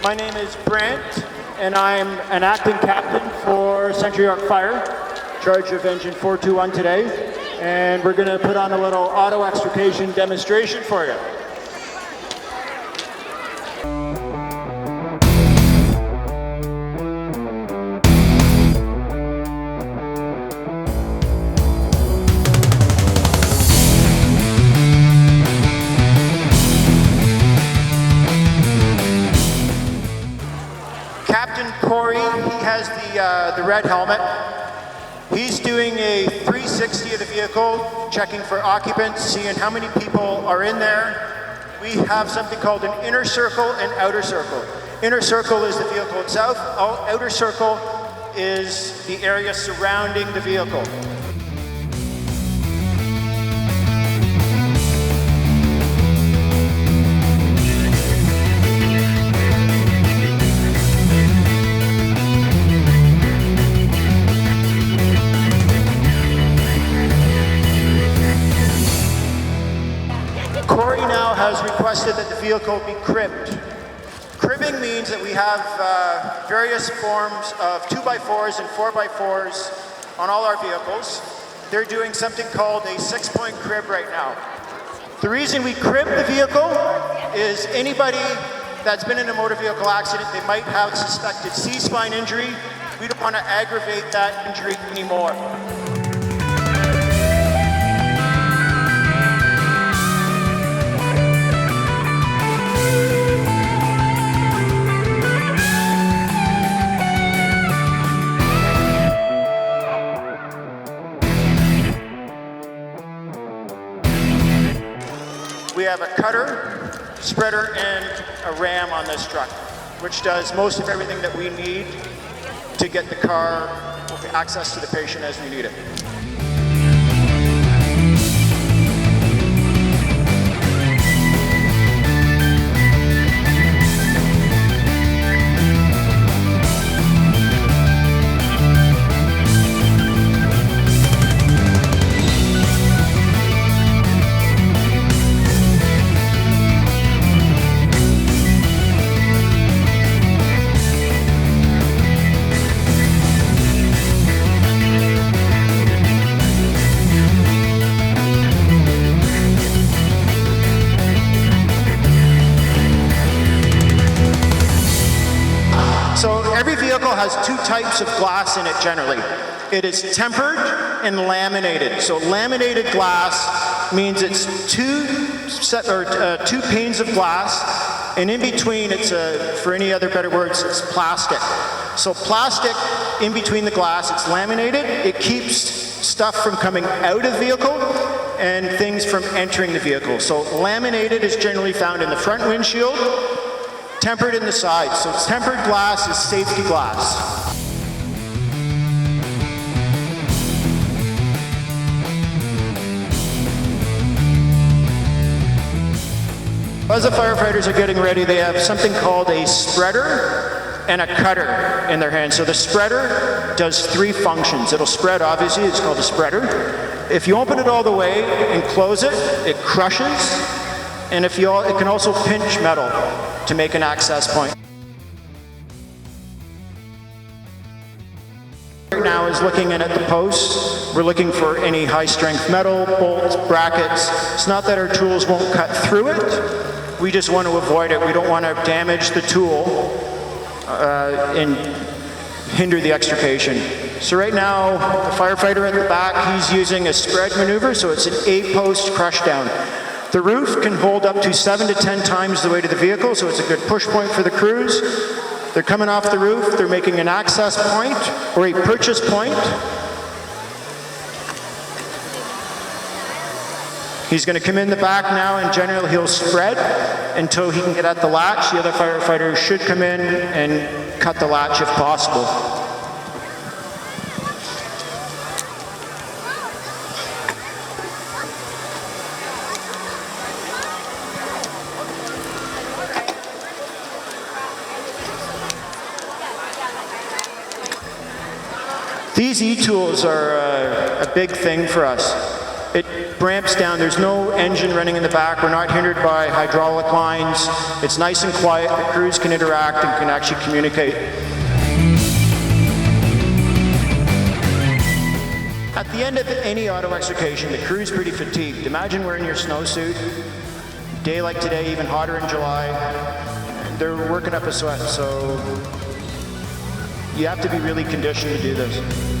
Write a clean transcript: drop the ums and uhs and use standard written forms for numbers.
My name is Brent, and I'm an acting captain for Central York Fire, in charge of engine 421 today. And we're going to put on a little auto extrication demonstration for you. Captain Corey, he has the red helmet. He's doing a 360 of the vehicle, checking for occupants, seeing how many people are in there. We have something called an inner circle and outer circle. Inner circle is the vehicle itself. Outer circle is the area surrounding the vehicle. Corey now has requested that the vehicle be cribbed. Cribbing means that we have various forms of 2x4s and 4x4s on all our vehicles. They're doing something called a 6-point crib right now. The reason we crib the vehicle is anybody that's been in a motor vehicle accident, they might have suspected C-spine injury. We don't want to aggravate that injury anymore. We have a cutter, spreader, and a ram on this truck, which does most of everything that we need to get the car with access to the patient as we need it. So every vehicle has two types of glass in it generally. It is tempered and laminated. So laminated glass means it's two panes of glass, and in between it's for any other better words, it's plastic. So plastic in between the glass, it's laminated. It keeps stuff from coming out of the vehicle and things from entering the vehicle. So laminated is generally found in the front windshield, tempered in the sides. So tempered glass is safety glass. As the firefighters are getting ready, they have something called a spreader and a cutter in their hands. So the spreader does three functions. It'll spread, obviously, it's called a spreader. If you open it all the way and close it, it crushes. And it can also pinch metal to make an access point. Right now is looking in at the posts. We're looking for any high strength metal, bolts, brackets. It's not that our tools won't cut through it. We just want to avoid it. We don't want to damage the tool and hinder the extrication. So right now, the firefighter at the back, he's using a spread maneuver, so it's an 8-post crush down. The roof can hold up to 7 to 10 times the weight of the vehicle, so it's a good push point for the crews. They're coming off the roof, they're making an access point or a purchase point. He's going to come in the back now, and generally he'll spread until he can get at the latch. The other firefighters should come in and cut the latch if possible. These e-tools are a big thing for us. It ramps down. There's no engine running in the back. We're not hindered by hydraulic lines. It's nice and quiet. The crews can interact and can actually communicate. At the end of any auto extrication, the crew's pretty fatigued. Imagine wearing your snowsuit, day like today, even hotter in July. They're working up a sweat, so you have to be really conditioned to do this.